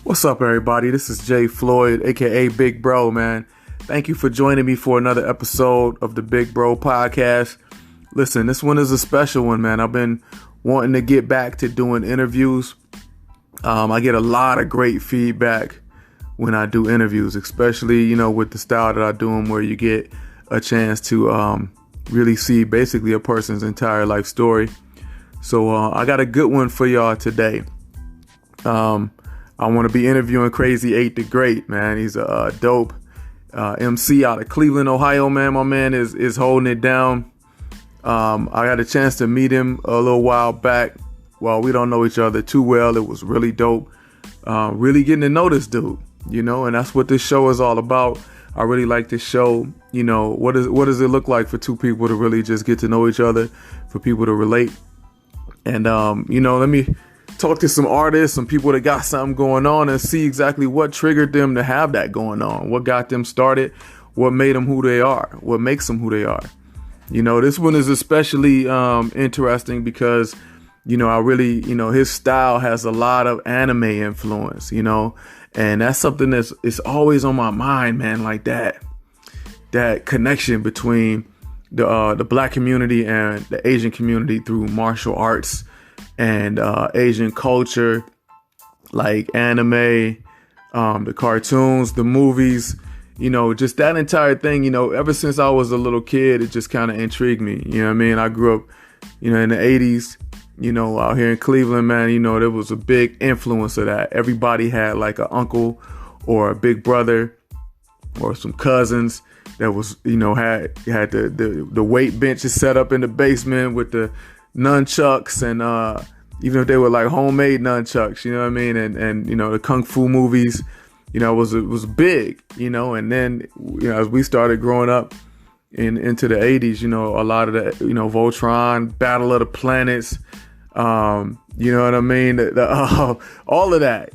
What's up, everybody? This is Jay Floyd, aka Big Bro, man. Thank you for joining me for another episode of the Big Bro Podcast. Listen, this one is a special one, man. I've been wanting to get back to doing interviews. I get a lot of great feedback when I do interviews, especially, with the style that I do them, where you get a chance to really see basically a person's entire life story. So I got a good one for y'all today. I want to be interviewing Crazy8 the Great, man. He's a dope MC out of Cleveland, Ohio, man. My man is holding it down. I got a chance to meet him a little while back. Well, we don't know each other too well. It was really dope. Really getting to know this dude, and that's what this show is all about. I really like this show. What does it look like for two people to really just get to know each other, for people to relate? And, let me talk to some artists, some people that got something going on, and see exactly what triggered them to have that going on, what got them started, what made them who they are, what makes them who they are. This one is especially interesting because, I really, his style has a lot of anime influence, and that's something it's always on my mind, man, like that connection between the black community and the Asian community through martial arts and Asian culture, like anime, the cartoons, the movies, just that entire thing, ever since I was a little kid, it just kind of intrigued me. I grew up, in the 80s, out here in Cleveland, man, there was a big influence of that. Everybody had like an uncle or a big brother or some cousins that was, had the weight benches set up in the basement with the nunchucks, and even if they were like homemade nunchucks, and the kung fu movies, it was big, and then as we started growing up into the 80s, a lot of the Voltron, Battle of the Planets, you know what I mean, all of that,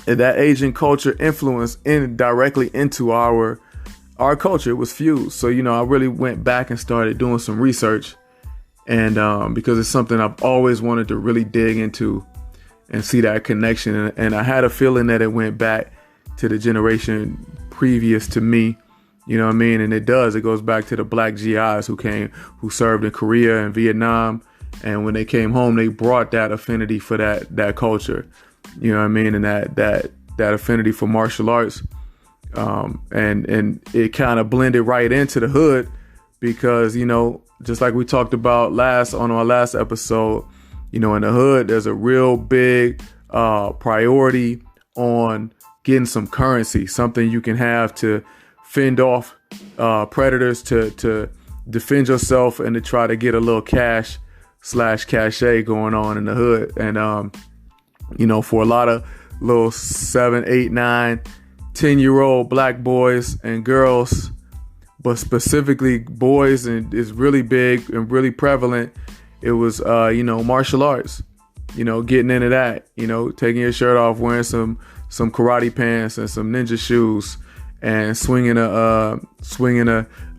that Asian culture influence directly into our culture. It was fused. So I really went back and started doing some research. And because it's something I've always wanted to really dig into and see that connection. And I had a feeling that it went back to the generation previous to me. You know what I mean? And it does. It goes back to the black GIs who served in Korea and Vietnam. And when they came home, they brought that affinity for that culture. You know what I mean? And that affinity for martial arts. And it kind of blended right into the hood because, just like we talked about on our last episode, in the hood, there's a real big priority on getting some currency, something you can have to fend off predators, to defend yourself, and to try to get a little cash/cachet going on in the hood. And, for a lot of little 7, 8, 9, 10-year-old black boys and girls, but specifically boys, and is really big and really prevalent. It was, martial arts, getting into that, taking your shirt off, wearing some karate pants and some ninja shoes, and swinging some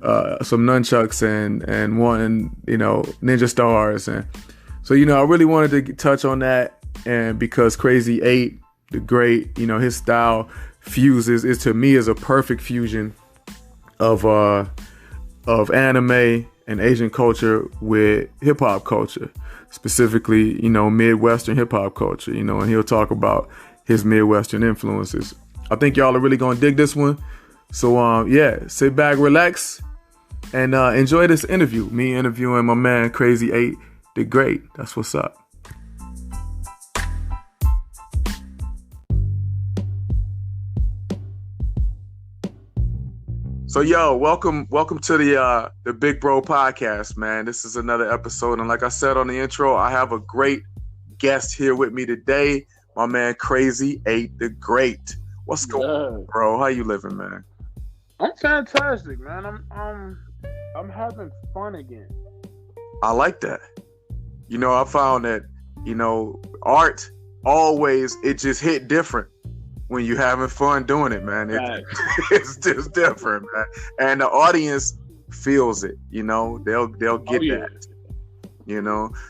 nunchucks and wanting, ninja stars. And so, I really wanted to touch on that. And because Crazy8 the Great, his style fuses, is to me is a perfect fusion of anime and Asian culture with hip hop culture, specifically, Midwestern hip hop culture, and he'll talk about his Midwestern influences. I think y'all are really going to dig this one. So, sit back, relax, and enjoy this interview. Me interviewing my man, Crazy8 the Great. That's what's up. So, welcome to the Big Bro Podcast, man. This is another episode, and like I said on the intro, I have a great guest here with me today, my man Crazy8 the Great. What's going on, bro? How you living, man? I'm fantastic, man. I'm having fun again. I like that. I found that art always, it just hit different when you having fun doing it, man. It's just different, man. And the audience feels it, they'll get that,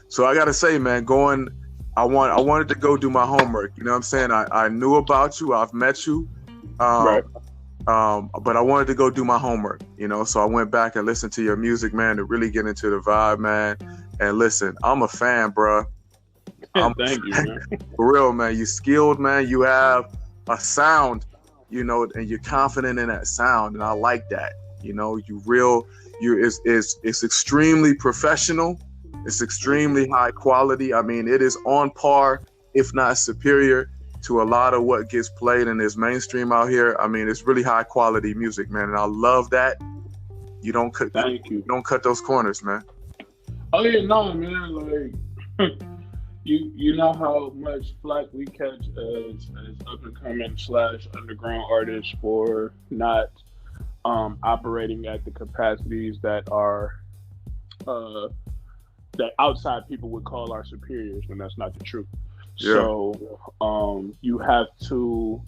So I gotta say, man, I wanted to go do my homework. You know what I'm saying? I knew about you. I've met you. Right. But I wanted to go do my homework, so I went back and listened to your music, man, to really get into the vibe, man. And listen, I'm a fan, bro. Thank you, man. For real, man. You skilled, man. You have a sound, and you're confident in that sound, and I like that. It's extremely professional. It's extremely high quality. I mean, it is on par, if not superior, to a lot of what gets played and is mainstream out here. I mean, it's really high quality music, man, and I love that. You don't cut. Thank you. You don't cut those corners, man. Oh yeah, no, man. Like, you know how much flack we catch as up and coming / underground artists for not operating at the capacities that are that outside people would call our superiors, when that's not the truth. Yeah. So you have to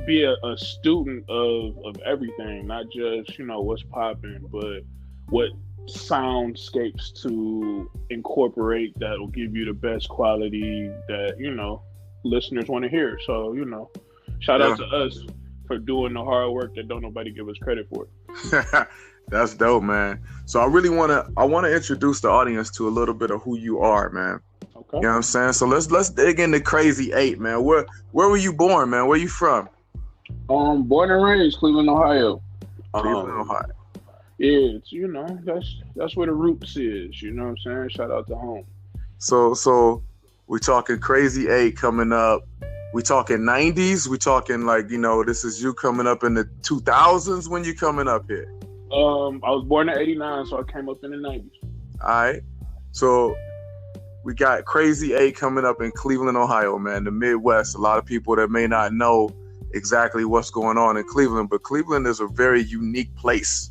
be a student of everything, not just what's popping, but what soundscapes to incorporate that will give you the best quality that listeners want to hear. So shout out to us for doing the hard work that don't nobody give us credit for. That's dope, man. So I want to introduce the audience to a little bit of who you are, man. Okay. You know what I'm saying? So let's dig into Crazy8, man. Where were you born, man? Where you from? Born and raised Cleveland, Ohio. Cleveland, Ohio. Yeah, it's that's where the roots is. You know what I'm saying? Shout out to home. So we talking Crazy8 coming up. We talking 90s. We talking like this is you coming up in the 2000s. When you coming up here? I was born in '89, so I came up in the 90s. All right. So we got Crazy8 coming up in Cleveland, Ohio, man, the Midwest. A lot of people that may not know exactly what's going on in Cleveland, but Cleveland is a very unique place.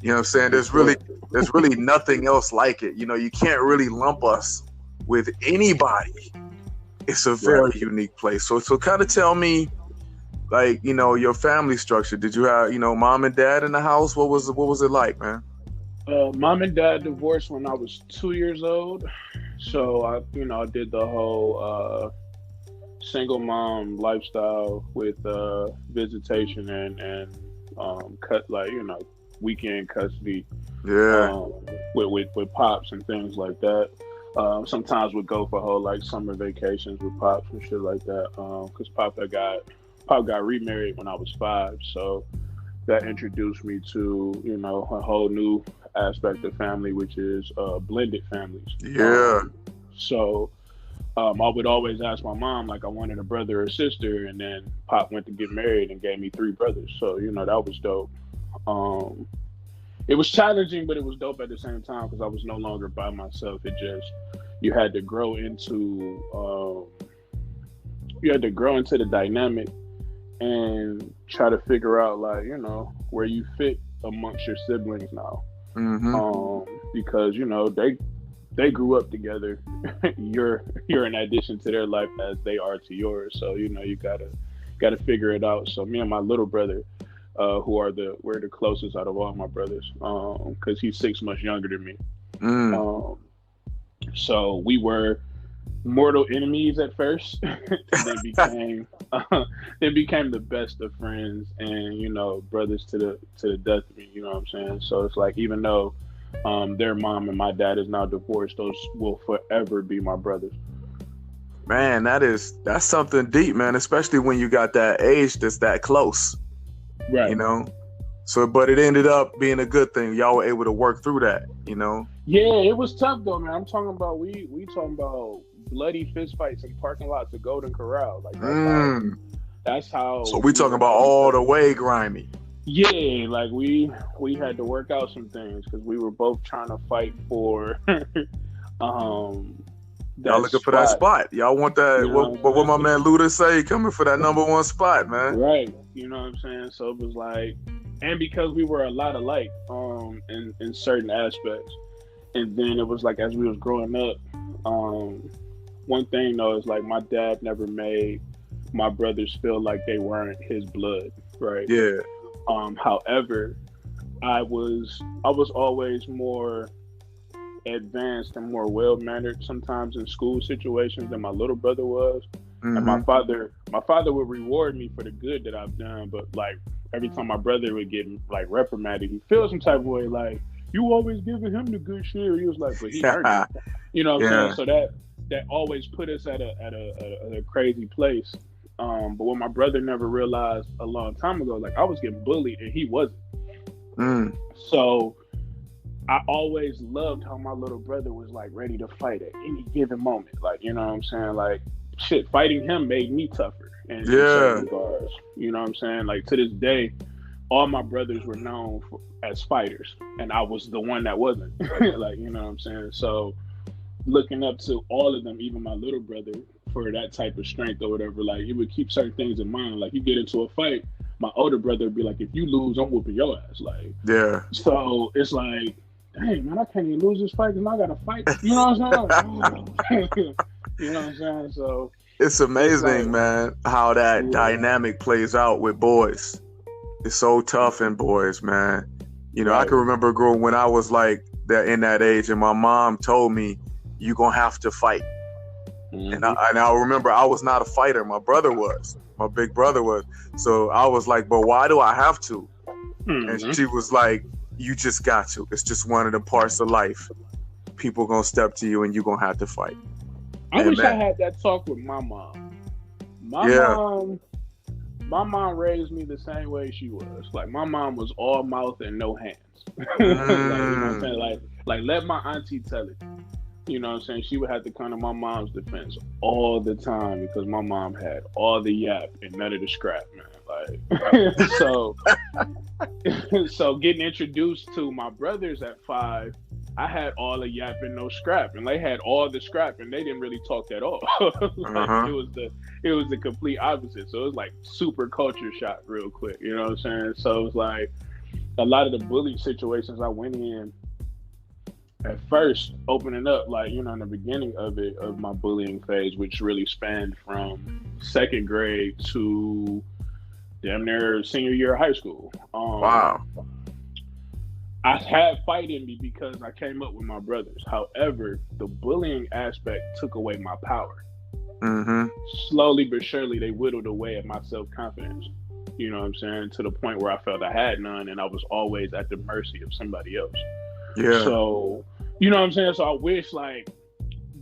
You know what I'm saying? There's really nothing else like it. You can't really lump us with anybody. It's a very unique place. So kind of tell me, like, your family structure. Did you have, mom and dad in the house? What was it like, man? Mom and dad divorced when I was 2 years old. So I did the whole single mom lifestyle with visitation and weekend custody. Yeah. With pops and things like that. Sometimes we'd go for whole summer vacations with pops and shit like that. Because Pop got remarried when I was 5, so that introduced me to a whole new aspect of family, which is blended families. Yeah. So I would always ask my mom, like, I wanted a brother or sister, and then Pop went to get married and gave me 3 brothers. So that was dope. It was challenging, but it was dope at the same time because I was no longer by myself. You had to grow into the dynamic and try to figure out where you fit amongst your siblings now. Mm-hmm. Because they grew up together. You're an addition to their life as they are to yours. So you gotta figure it out. So me and my little brother, we're the closest out of all my brothers, because he's 6 months younger than me. So we were mortal enemies at first, and then became the best of friends, and brothers to the death of me. You know what I'm saying? So it's like, even though their mom and my dad is now divorced, those will forever be my brothers. Man, that's something deep, man. Especially when you got that age that's that close. Right. So, but it ended up being a good thing. Y'all were able to work through that, Yeah, it was tough though, man. I'm talking about we talking about bloody fist fights in parking lots of Golden Corral. Like that's how. So we talking about all the way grimy. Yeah, like we had to work out some things because we were both trying to fight for. Y'all looking for that spot. Y'all want that. What my man Luda say? Coming for that number 1 spot, man. Right. You know what I'm saying? So it was like, and because we were a lot alike in certain aspects. And then it was like, as we was growing up, one thing though is like, my dad never made my brothers feel like they weren't his blood, right? Yeah. However, I was always more advanced and more well-mannered sometimes in school situations than my little brother was. And my father would reward me for the good that I've done, but like every time my brother would get like reprimanded, he feels some type of way, like, you always giving him the good shit. He was like, but he earned it. You know what I'm saying? So that always put us at a crazy place. But what my brother never realized a long time ago, like I was getting bullied and he wasn't. So I always loved how my little brother was like ready to fight at any given moment. Like, you know what I'm saying? Like, shit, fighting him made me tougher in certain regards. You know what I'm saying? Like, to this day, all my brothers were known as fighters, and I was the one that wasn't. Like, you know what I'm saying? So, looking up to all of them, even my little brother, for that type of strength or whatever, like, he would keep certain things in mind. Like, you get into a fight, my older brother would be like, if you lose, I'm whooping your ass. Like, so it's like, dang, man, I can't even lose this fight because I got to fight. You know what I'm saying? You know what I'm saying? So it's amazing, man, how that dynamic plays out with boys. It's so tough in boys, man. You know, I can remember growing when I was like that in that age, and my mom told me, "You gonna have to fight." And I remember I was not a fighter. My brother was. My big brother was. So I was like, "But why do I have to?" And she was like, "You just got to. It's just one of the parts of life. People gonna step to you, and you gonna have to fight." I wish I had that talk with my mom. My mom raised me the same way she was. Like, my mom was all mouth and no hands. Like, you know what I'm saying? Like, let my auntie tell it. You know what I'm saying? She would have to come to my mom's defense all the time because my mom had all the yap and none of the scrap, man. Like, so getting introduced to my brothers at 5, I had all the yap and no scrap, and they had all the scrap, and they didn't really talk at all. It was the complete opposite. So it was like super culture shock real quick. You know what I'm saying? So it was like a lot of the bully situations I went in at first, opening up, like, you know, in the beginning of my bullying phase, which really spanned from 2nd grade to damn near senior year of high school. Wow. I had fight in me because I came up with my brothers. However, the bullying aspect took away my power. Slowly but surely, they whittled away at my self-confidence. You know what I'm saying? To the point where I felt I had none, and I was always at the mercy of somebody else. Yeah. So, you know what I'm saying? So I wish, like,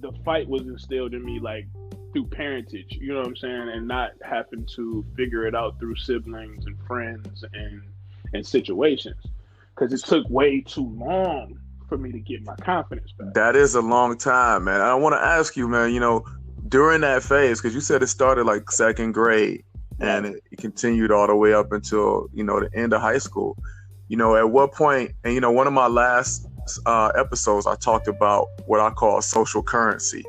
the fight was instilled in me, like, through parentage, you know what I'm saying? And not having to figure it out through siblings and friends and situations. Because it took way too long for me to get my confidence back. That is a long time, man. I want to ask you, man, you know, during that phase, because you said it started like 2nd grade and it continued all the way up until, you know, the end of high school. You know, at what point, and, you know, one of my last episodes, I talked about what I call social currency,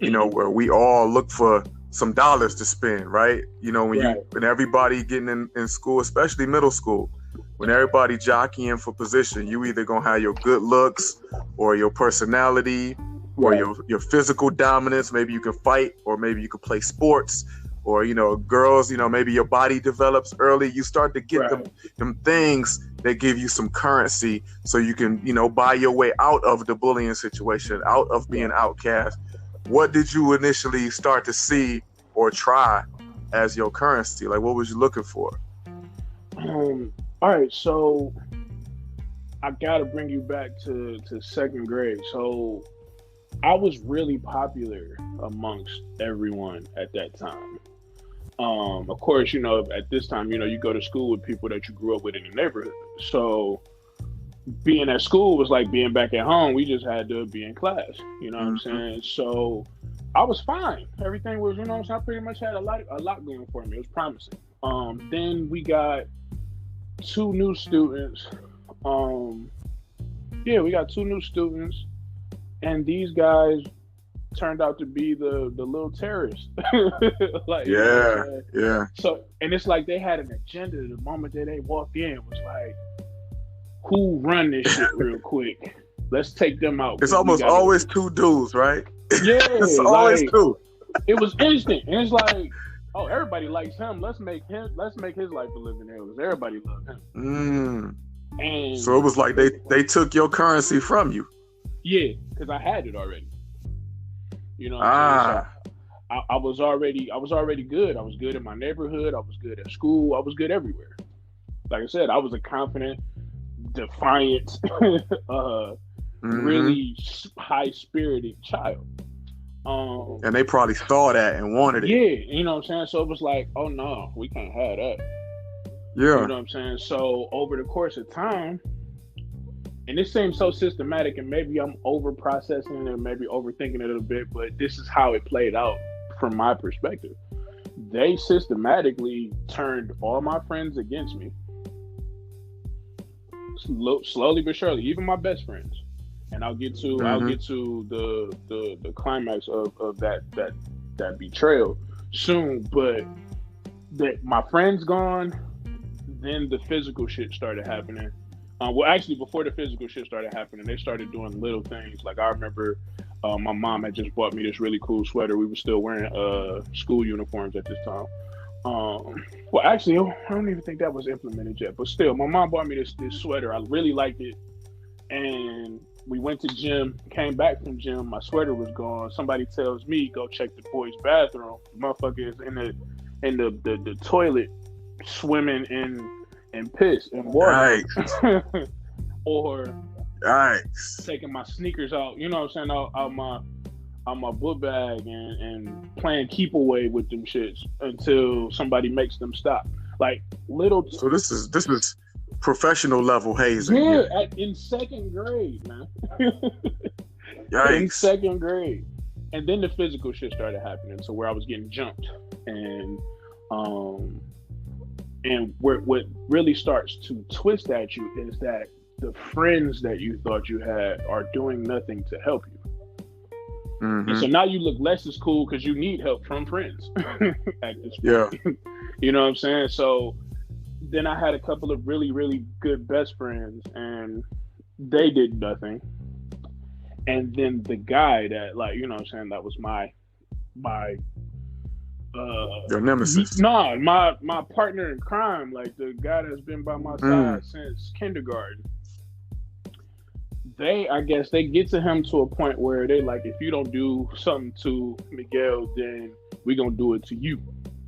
you know, where we all look for some dollars to spend, right? You know, when everybody getting in school, especially middle school, when everybody jockeying for position, you either gonna have your good looks or your personality or your physical dominance. Maybe you can fight, or maybe you can play sports, or, you know, girls, you know, maybe your body develops early. You start to get them things that give you some currency so you can, you know, buy your way out of the bullying situation, out of being outcast. What did you initially start to see or try as your currency? Like, what was you looking for? All right, so I gotta bring you back to 2nd grade. So I was really popular amongst everyone at that time. Of course, you know, at this time, you know, you go to school with people that you grew up with in the neighborhood. So being at school was like being back at home. We just had to be in class, you know what I'm saying? So I was fine. Everything was, you know what I'm saying? I pretty much had a lot going for me. It was promising. Then we got 2 new students. We got 2 new students, and these guys turned out to be the little terrorists. Like, So, and it's like they had an agenda. The moment that they walked in was like, who run this shit real quick? Let's take them out. It's almost always 2 dudes, right? Yeah, it's always 2. It was instant, and it's like, oh, everybody likes him. Let's make his life a living hell. Everybody loves him. And so it was like they took your currency from you. Yeah, because I had it already. You know what I'm saying? So I was already good. I was good in my neighborhood. I was good at school. I was good everywhere. Like I said, I was a confident, defiant, really high spirited child. And they probably saw that and wanted it. Yeah, you know what I'm saying? So it was like, oh no, we can't have that. Yeah. You know what I'm saying? So over the course of time, and this seems so systematic, and maybe I'm over processing and maybe overthinking it a bit, but this is how it played out from my perspective. They systematically turned all my friends against me. Slowly but surely, even my best friends. And I'll get to the climax of that betrayal soon. But that my friends gone, then the physical shit started happening. Well, actually, before the physical shit started happening, they started doing little things. Like I remember, my mom had just bought me this really cool sweater. We were still wearing school uniforms at this time. Well, actually, I don't even think that was implemented yet. But still, my mom bought me this sweater. I really liked it, and we went to gym. Came back from gym. My sweater was gone. Somebody tells me go check the boys' bathroom. The motherfucker is in the toilet, swimming in piss and water, Right. or right, taking my sneakers out. You know what I'm saying? Out my book bag and playing keep away with them shits until somebody makes them stop. Like little. So this is professional level hazing. Yeah, in second grade, man. Yikes. In second grade, and then the physical shit started happening. So where I was getting jumped, and what really starts to twist at you is that the friends that you thought you had are doing nothing to help you. And so now you look less as cool because you need help from friends at this point. Yeah. You know what I'm saying? So then I had a couple of really, really good best friends, and they did nothing. And then the guy that, like, you know what I'm saying, that was my your nemesis. Nah, my partner in crime, like the guy that's been by my side since kindergarten. I guess they get to him to a point where they like, if you don't do something to Miguel, then we gonna do it to you.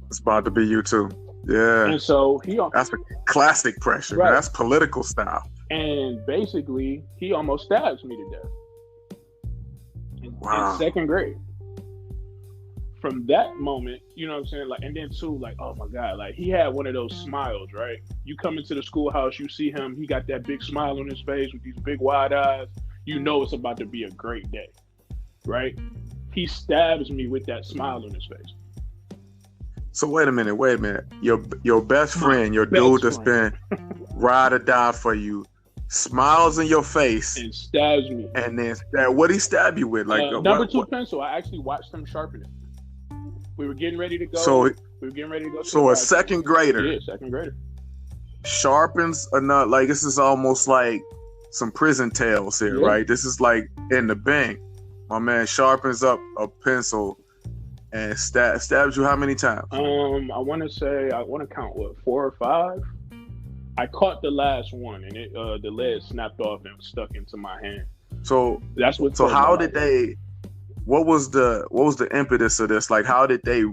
It's about to be you too. Yeah. And so that's a classic pressure. Right. Man. That's political style. And basically, he almost stabs me to death. In second grade. From that moment, you know what I'm saying? Like, and then too, like, oh my God, like he had one of those smiles, right? You come into the schoolhouse, you see him, he got that big smile on his face with these big wide eyes. You know it's about to be a great day, right? He stabs me with that smile on his face. So wait a minute. Your best friend, your dude that's been ride or die for you, smiles in your face and stabs me. And then what did he stab you with? Like number two pencil. I actually watched him sharpen it. We were getting ready to go. So a second grader. Yeah, second grader. Sharpens enough. Like this is almost like some prison tales here, right? This is like in the bank. My man sharpens up a pencil and stabs you how many times? I want to count 4 or 5. I caught the last one, and it the lead snapped off and stuck into my hand. So that's what. So how did they? What was the impetus of this? Like, how did they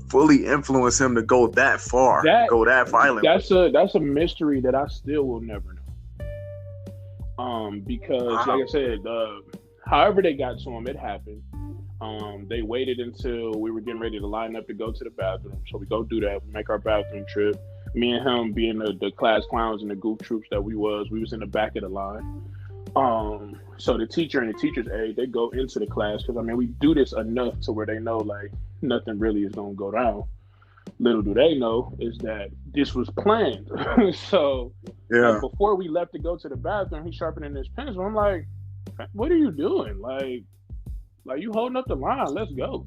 fully influence him to go that far, go that violent? That's a mystery that I still will never know. Because like I said, however they got to him, it happened. They waited until we were getting ready to line up to go to the bathroom. So we go do that, make our bathroom trip. Me and him being the class clowns and the goof troops that we was in the back of the line. So the teacher and the teacher's aide, they go into the class because, I mean, we do this enough to where they know, like, nothing really is going to go down. Little do they know is that this was planned. So like, before we left to go to the bathroom, he's sharpening his pencil. I'm like, what are you doing? Like you holding up the line. Let's go.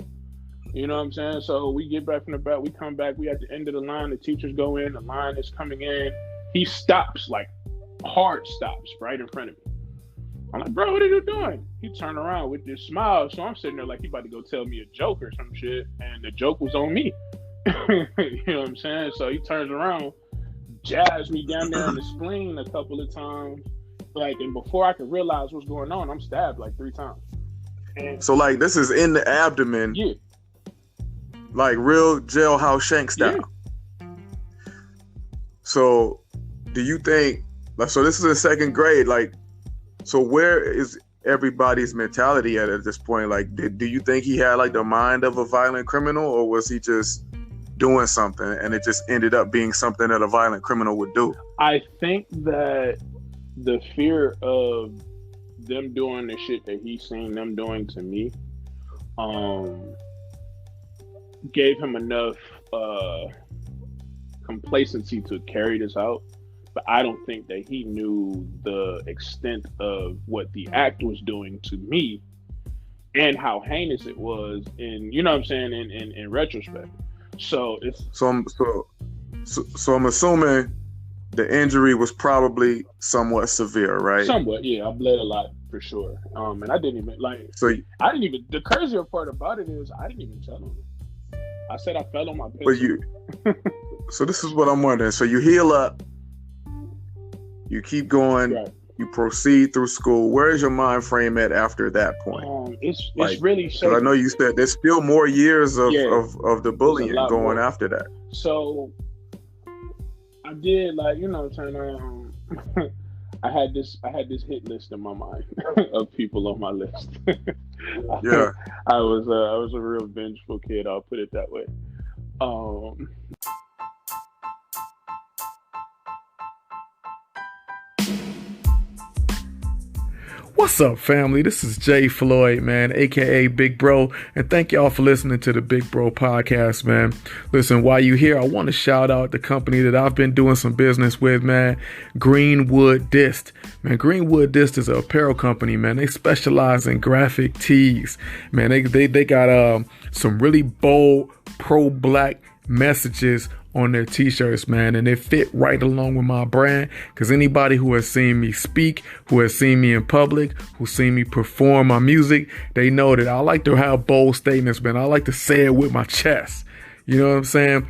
You know what I'm saying? So we get back from the back. We come back. We at the end of the line. The teachers go in. The line is coming in. He stops, like hard stops right in front of me. I'm like, bro, what are you doing? He turned around with this smile. So I'm sitting there like he about to go tell me a joke or some shit. And the joke was on me. You know what I'm saying? So he turns around, jabs me down there in the spleen a couple of times. Like, and before I could realize what's going on, I'm stabbed like 3 times. And So like this is in the abdomen, yeah, like real jailhouse shank style. yeah. So do you think, like, so this is in second grade, like, so where is everybody's mentality at this point? Like, do you think he had like the mind of a violent criminal, or was he just doing something and it just ended up being something that a violent criminal would do? I think that the fear of them doing the shit that he's seen them doing to me, gave him enough complacency to carry this out. But I don't think that he knew the extent of what the act was doing to me and how heinous it was in, you know what I'm saying, in retrospect. So it's so I'm assuming the injury was probably somewhat severe, right? somewhat, yeah. I bled a lot for sure. And I didn't even the crazier part about it is I didn't even tell him. I said I fell on my pencil. So this is what I'm wondering. So you heal up, you keep going, right. You proceed through school. Where is your mind frame at after that point? It's like, really shaky. I know you said there's still more years of the bullying going more after that. So I did, like, you know, I had this hit list in my mind of people on my list. Yeah. I was a real vengeful kid, I'll put it that way. What's up, family? This is Jay Floyd, man, aka Big Bro, and thank y'all for listening to the Big Bro podcast, man. Listen, while you're here, I want to shout out the company that I've been doing some business with, man, Greenwood Dist. Man, Greenwood Dist is an apparel company, man. They specialize in graphic tees. Man, they got some really bold pro-black messages on their t-shirts, man, and they fit right along with my brand, because anybody who has seen me speak, who has seen me in public, who's seen me perform my music, they know that I like to have bold statements, man. I like to say it with my chest. You know what I'm saying?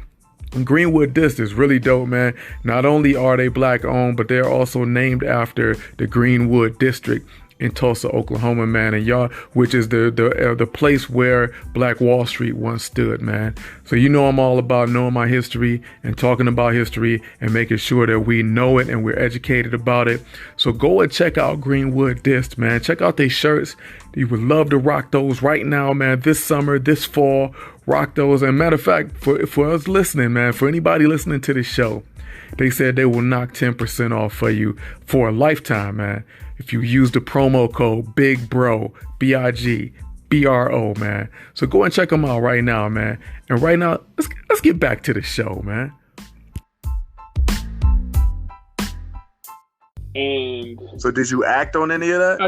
Greenwood Dist is really dope, man. Not only are they black owned, but they're also named after the Greenwood District in Tulsa, Oklahoma, man, and y'all, which is the place where Black Wall Street once stood, man. So you know I'm all about knowing my history and talking about history and making sure that we know it and we're educated about it. So go and check out Greenwood Dist, man. Check out their shirts. You would love to rock those right now, man. This summer, this fall, rock those. And matter of fact, for us listening, man, for anybody listening to this show, they said they will knock 10% off for you for a lifetime, man, if you use the promo code BIGBRO, BIGBRO, man. So go and check them out right now, man. And right now, let's get back to the show, man. And so did you act on any of that? I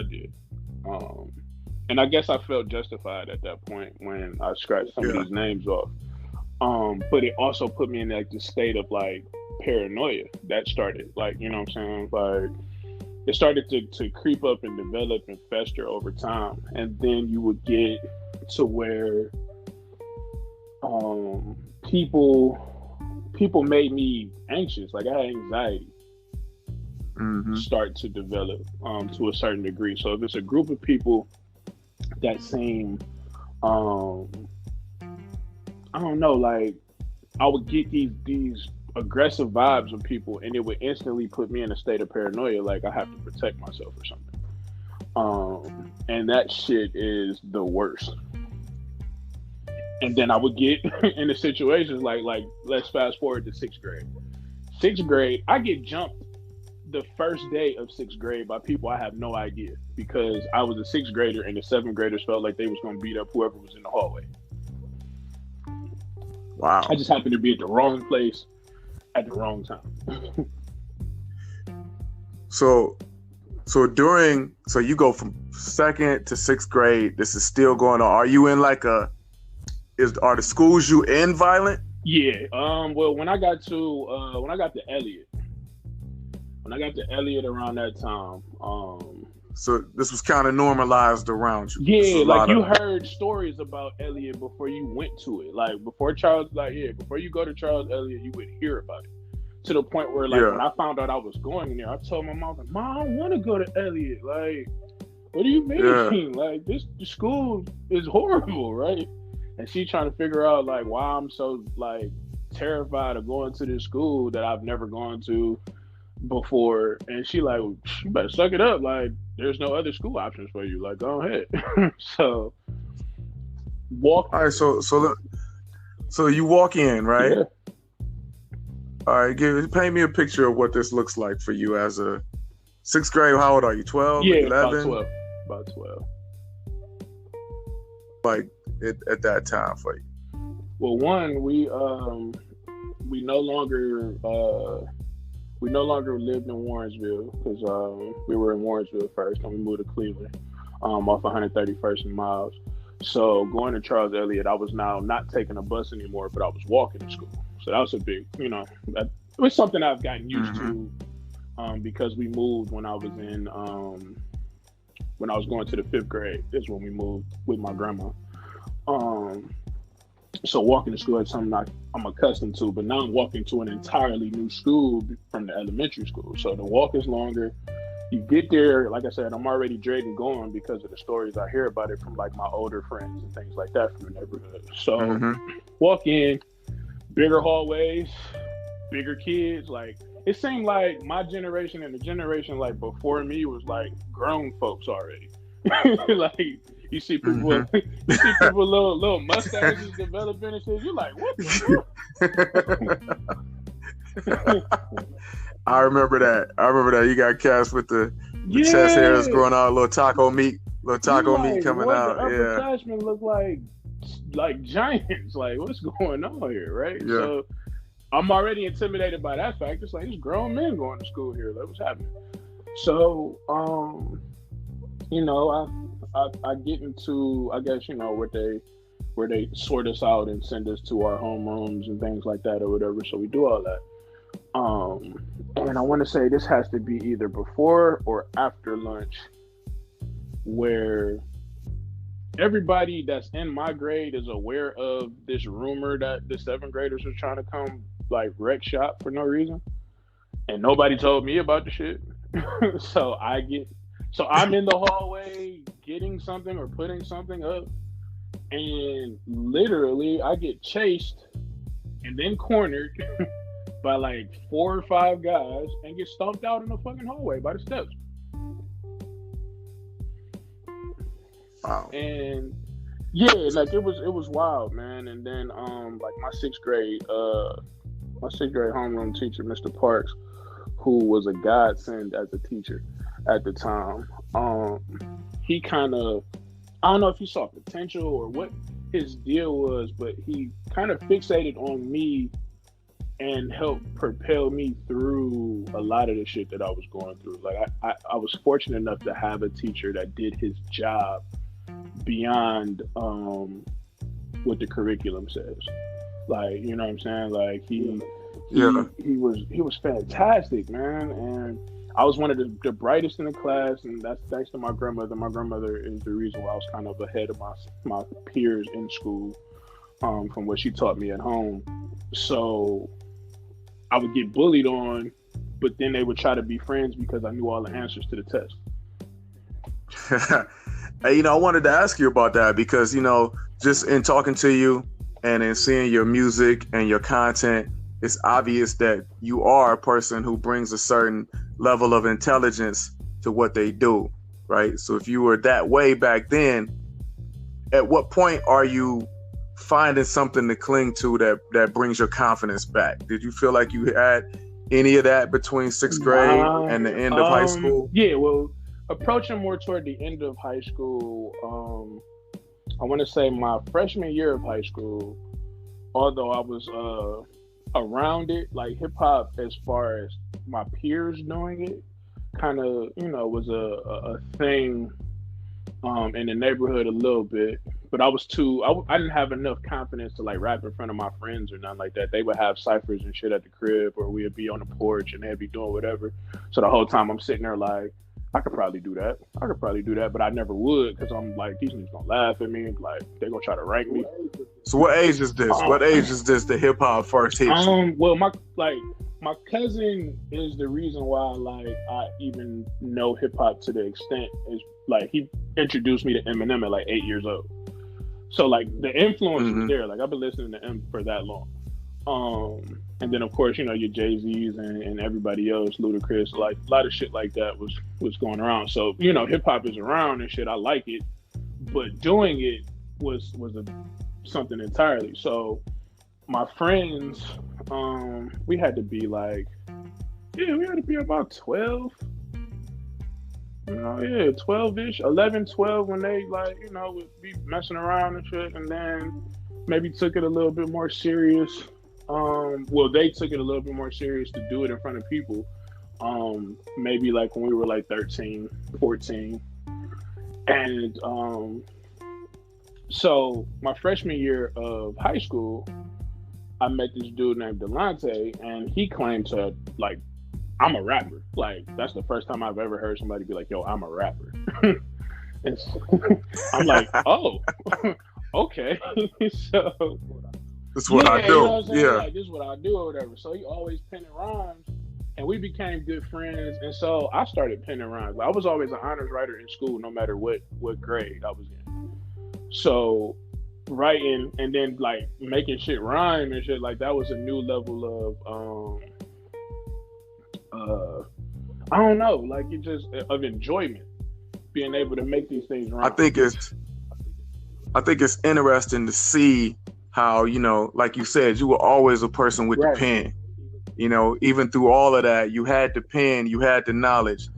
did. And I guess I felt justified at that point when I scratched some of these names off. But it also put me in like the state of like paranoia that started, like, you know what I'm saying? Like, it started to creep up and develop and fester over time. And then you would get to where people made me anxious. Like, I had anxiety start to develop to a certain degree. So if it's a group of people that seem, I don't know, like, I would get these aggressive vibes of people, and it would instantly put me in a state of paranoia, like I have to protect myself or something. And that shit is the worst. And then I would get into situations like let's fast forward to 6th grade. 6th grade, I get jumped the first day of 6th grade by people I have no idea, because I was a 6th grader and the 7th graders felt like they was going to beat up whoever was in the hallway. Wow. I just happened to be at the wrong place at the wrong time. So you go from 2nd to 6th grade. This is still going on. Are you in like are the schools you in violent? Yeah. Well, when I got to Elliott around that time, so this was kind of normalized around you. Yeah, like you heard stories about Elliott before you went to it. Like before you go to Charles Elliott, you would hear about it. to the point where, like, when I found out I was going there, I told my mom, Mom, I don't want to go to Elliott. Like, what do you mean? Yeah. Like, the school is horrible, right? And she trying to figure out, like, why I'm so, like, terrified of going to this school that I've never gone to before. And she like, you better suck it up. Like, there's no other school options for you. Like, go ahead. So, walk. All right, so you walk in, right? Yeah. All right, paint me a picture of what this looks like for you as a sixth grade. How old are you? 12? Yeah, 11? About 12. Like at that time for you. Well, one, we no longer lived in Warrensville because we were in Warrensville first, and we moved to Cleveland off 131st and Miles. So going to Charles Elliott, I was now not taking a bus anymore, but I was walking to school. So that was a big, it was something I've gotten used to because we moved when I was in when I was going to the 5th grade. Is when we moved with my grandma. So walking to school is something I'm accustomed to, but now I'm walking to an entirely new school from the elementary school. So the walk is longer. You get there, like I said, I'm already dreading going because of the stories I hear about it from like my older friends and things like that from the neighborhood. So walk in, bigger hallways, bigger kids. Like, it seemed like my generation and the generation like before me was like grown folks already. Like, you see people, little mustaches developing and shit. You're like, what the fuck? I remember that. You got cast with the chest hairs growing out, little taco meat coming out. The upperclassmen look like giants. Like, what's going on here, right? Yeah. So I'm already intimidated by that fact. It's like, there's grown men going to school here. Like, what's happening? So, I get into, I guess, where they sort us out and send us to our homerooms and things like that or whatever. So we do all that. And I want to say this has to be either before or after lunch, where everybody that's in my grade is aware of this rumor that the 7th graders are trying to come like wreck shop for no reason, and nobody told me about the shit. So I'm in the hallway getting something or putting something up, and literally I get chased and then cornered by like 4 or 5 guys and get stomped out in the fucking hallway by the steps. Wow. And yeah, like it was wild, man. And then like my sixth grade homeroom teacher, Mr. Parks, who was a godsend as a teacher at the time, he kind of, I don't know if he saw potential or what his deal was, but he kind of fixated on me and helped propel me through a lot of the shit that I was going through. Like I was fortunate enough to have a teacher that did his job beyond what the curriculum says. Like, you know what I'm saying? Like he was fantastic, man. And I was one of the brightest in the class, and that's thanks to my grandmother. My grandmother is the reason why I was kind of ahead of my peers in school, from what she taught me at home. So I would get bullied on, but then they would try to be friends because I knew all the answers to the test. Hey, I wanted to ask you about that because, just in talking to you and in seeing your music and your content, it's obvious that you are a person who brings a certain level of intelligence to what they do, right? So if you were that way back then, at what point are you finding something to cling to that brings your confidence back? Did you feel like you had any of that between 6th grade and the end of high school? Yeah, well, approaching more toward the end of high school, I want to say my freshman year of high school, although I was around it, like hip hop, as far as my peers knowing it, kind of, was a thing in the neighborhood a little bit. But I didn't have enough confidence to like rap in front of my friends or nothing like that. They would have ciphers and shit at the crib, or we'd be on the porch and they'd be doing whatever. So the whole time I'm sitting there like, I could probably do that, but I never would, because I'm like, these niggas gonna laugh at me, like they gonna try to rank me. So what age is this? What age is this? The hip hop first hit? Well, my cousin is the reason why like I even know hip hop to the extent is like he introduced me to Eminem at like 8 years old. So like the influence was there. Like I've been listening to M for that long. And then of course, you know, your Jay-Z's and everybody else, Ludacris, like a lot of shit like that was going around. So, you know, hip hop is around and shit. I like it, but doing it was something entirely. So my friends, we had to be like, we had to be about 12. You know, 12-ish, 11, 12 when they like, you know, would be messing around and shit, and then maybe took it a little bit more serious. Well, they took it a little bit more serious to do it in front of people. Maybe like when we were like 13, 14. And so my freshman year of high school, I met this dude named Delonte, and he claimed to like, I'm a rapper. Like, that's the first time I've ever heard somebody be like, yo, I'm a rapper. And so, I'm like, oh, okay. So this is what I do. You know what I'm saying? Yeah. Like, this is what I do or whatever. So he always penning rhymes, and we became good friends. And so I started penning rhymes. I was always an honors writer in school, no matter what grade I was in. So writing and then like making shit rhyme and shit, like that was a new level of I don't know, like it just of enjoyment, being able to make these things rhyme. I think it's interesting to see how, you know, like you said, you were always a person with the pen. You know, even through all of that, you had the pen, you had the knowledge,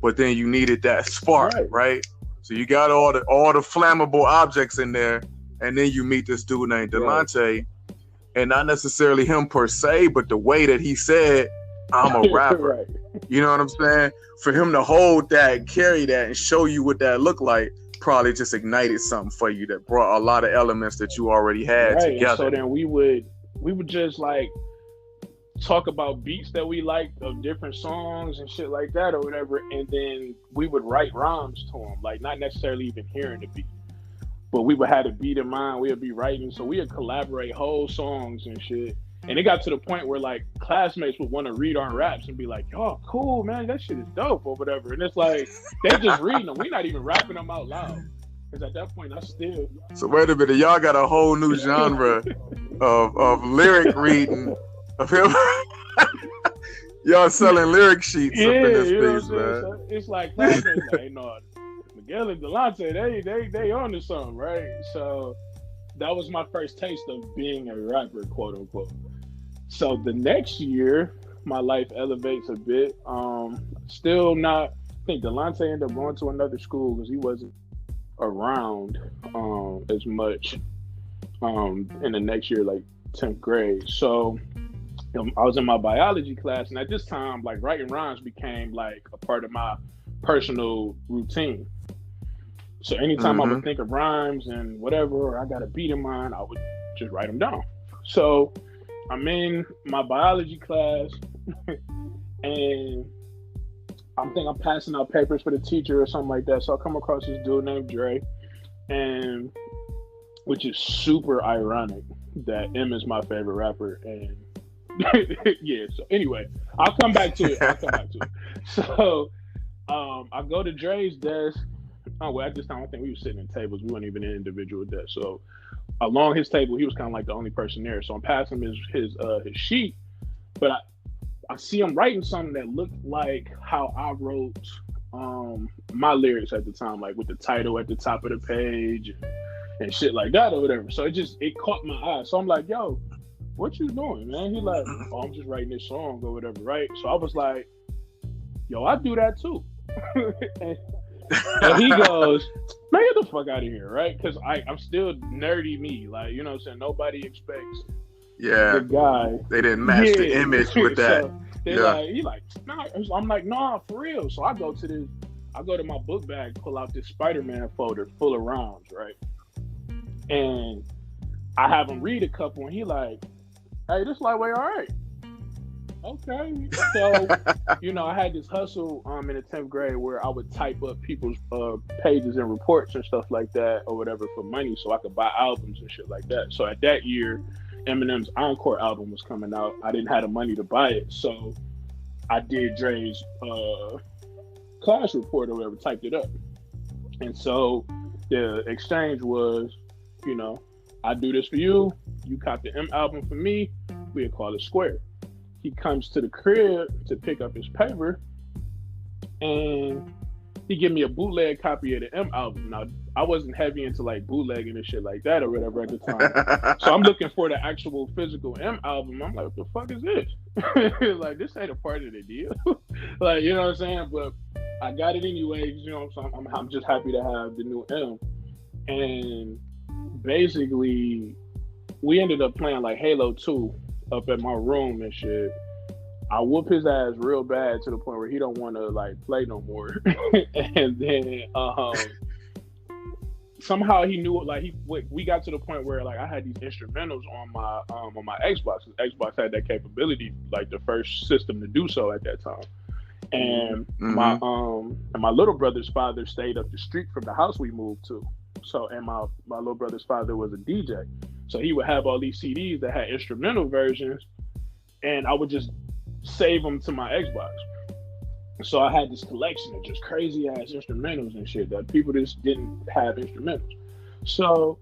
but then you needed that spark, right? So you got all the flammable objects in there, and then you meet this dude named Delonte, and not necessarily him per se, but the way that he said, I'm a rapper. You know what I'm saying? For him to hold that, carry that, and show you what that looked like, probably just ignited something for you that brought a lot of elements that you already had together. And so then we would just like talk about beats that we liked of different songs and shit like that or whatever, and then we would write rhymes to them, like not necessarily even hearing the beat, but we would have a beat in mind. We would be writing, so we would collaborate whole songs and shit. And it got to the point where like classmates would want to read our raps and be like, "Oh, cool, man, that shit is dope," or whatever. And it's like they just reading them. We're not even rapping them out loud, because at that point, I still. So wait a minute, y'all got a whole new genre of lyric reading of him. Y'all selling lyric sheets up in this piece, man. So it's like classmates like, no, Miguel and Delonte, they on to something, right? So that was my first taste of being a rapper, quote unquote. So the next year, my life elevates a bit. Still not, I think Delonte ended up going to another school because he wasn't around as much in the next year, like 10th grade. So I was in my biology class, and at this time, like writing rhymes became like a part of my personal routine. So anytime I would think of rhymes and whatever, or I got a beat in mind, I would just write them down. So I'm in my biology class, and I'm passing out papers for the teacher or something like that. So I come across this dude named Dre, and which is super ironic that M is my favorite rapper. And yeah, so anyway, I'll come back to it. So I go to Dre's desk. Oh, well, at this time, I think we were sitting at tables. We weren't even in individual desks. So along his table, he was kind of like the only person there. So I'm passing him his sheet, but I see him writing something that looked like how I wrote my lyrics at the time, like with the title at the top of the page and shit like that or whatever. So it caught my eye. So I'm like, yo, what you doing, man? He like, oh, I'm just writing this song or whatever, right? So I was like, yo, I do that too. And he goes, man, get the fuck out of here, right? Because I'm still nerdy me. Like, you know what I'm saying? Nobody expects the guy. They didn't match the image with that. So he like, nah. I'm like, nah, for real. So I go to my book bag, pull out this Spider-Man folder full of rhymes, right? And I have him read a couple, and he like, hey, this lightweight, all right. Okay. So, you know, I had this hustle in the 10th grade where I would type up people's pages and reports and stuff like that or whatever for money so I could buy albums and shit like that. So at that year, Eminem's Encore album was coming out. I didn't have the money to buy it, so I did Dre's class report or whatever, typed it up. And so the exchange was, you know, I do this for you, you cop the M album for me, we'll call it square. He comes to the crib to pick up his paper, and he give me a bootleg copy of the M album. Now, I wasn't heavy into like bootlegging and shit like that or whatever at the time. So I'm looking for the actual physical M album. I'm like, what the fuck is this? Like, this ain't a part of the deal. Like, you know what I'm saying? But I got it anyways, you know, so I'm just happy to have the new M. And basically, we ended up playing like Halo 2 up at my room and shit. I whoop his ass real bad to the point where he don't want to like play no more. And then somehow he knew it. Like we got to the point where like I had these instrumentals on my Xbox. Xbox had that capability, like the first system to do so at that time. And my little brother's father stayed up the street from the house we moved to. So and my little brother's father was a DJ. So he would have all these CDs that had instrumental versions, and I would just save them to my Xbox. So I had this collection of just crazy ass instrumentals and shit that people just didn't have instrumentals. So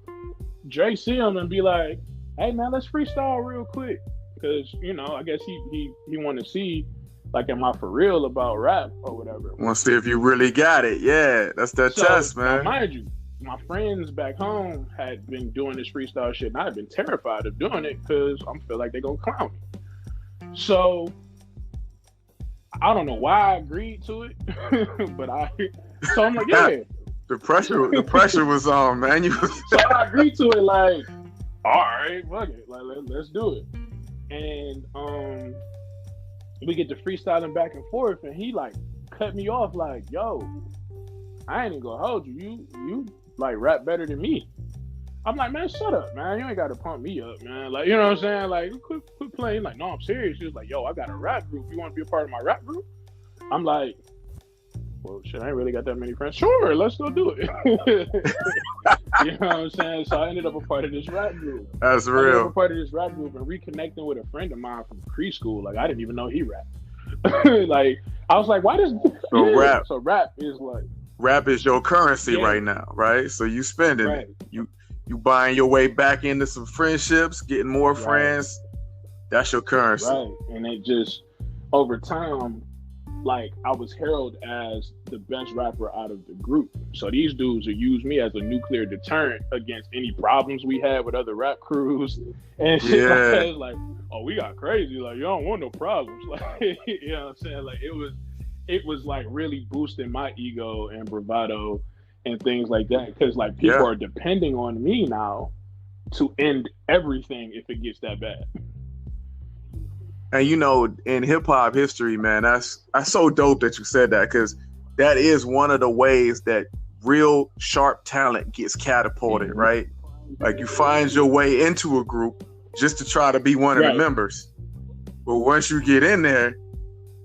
Dre see him and be like, "Hey man, let's freestyle real quick," because you know I guess he wanted to see like am I for real about rap or whatever. Want to see if you really got it? Yeah, that's that test, man. Now, mind you, my friends back home had been doing this freestyle shit, and I had been terrified of doing it because I feel like they're gonna clown me. So I don't know why I agreed to it, but so I'm like, yeah. The pressure was on, man. So I agreed to it, like, all right, fuck it, like let's do it. And we get to freestyling back and forth, and he like cut me off, like, yo, I ain't even gonna hold you. You like rap better than me. I'm like, man, shut up, man. You ain't got to pump me up, man. Like, you know what I'm saying? Like, quit playing. Like, no, I'm serious. He was like, yo, I got a rap group. You want to be a part of my rap group? I'm like, well, shit, I ain't really got that many friends. Sure, let's go do it. You know what I'm saying? So I ended up a part of this rap group. That's real. I ended up a part of this rap group and reconnecting with a friend of mine from preschool. Like, I didn't even know he rapped. Like, I was like, why does... So rap is like... Rap is your currency right now, right? So you spending it. You buying your way back into some friendships, getting more friends. That's your currency. Right. And it just, over time, like, I was heralded as the best rapper out of the group. So these dudes would use me as a nuclear deterrent against any problems we had with other rap crews. And shit like that. It's like, oh, we got crazy. Like, you don't want no problems. Like, you know what I'm saying? Like, it was like really boosting my ego and bravado and things like that, because like people are depending on me now to end everything if it gets that bad. And you know, in hip hop history, man, that's so dope that you said that, because that is one of the ways that real sharp talent gets catapulted, right? Like you find your way into a group just to try to be one of the members, but once you get in there,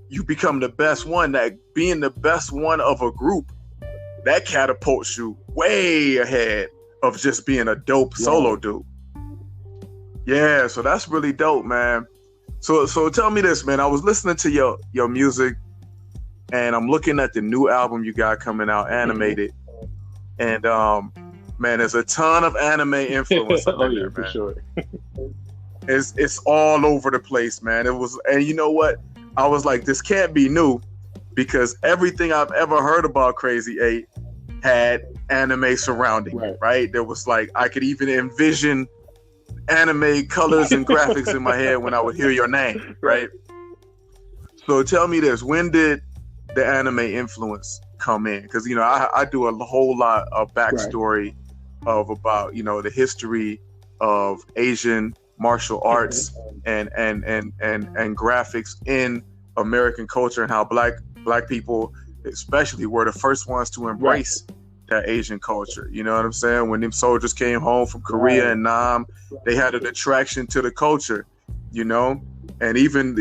you become the best one. That being the best one of a group, that catapults you way ahead of just being a dope solo dude. Yeah, so that's really dope, man. So tell me this, man. I was listening to your music, and I'm looking at the new album you got coming out, Animated. And man, there's a ton of anime influence on there, man. For sure. It's all over the place, man. And you know what? I was like, this can't be new, because everything I've ever heard about Crazy8 had anime surrounding it, right? There was like, I could even envision anime colors and graphics in my head when I would hear your name, right? So tell me this, when did the anime influence come in? Because, you know, I do a whole lot of backstory of about, you know, the history of Asian martial arts and graphics in American culture, and how black people especially were the first ones to embrace that Asian culture. You know what I'm saying? When them soldiers came home from Korea and Nam, they had an attraction to the culture, you know? And even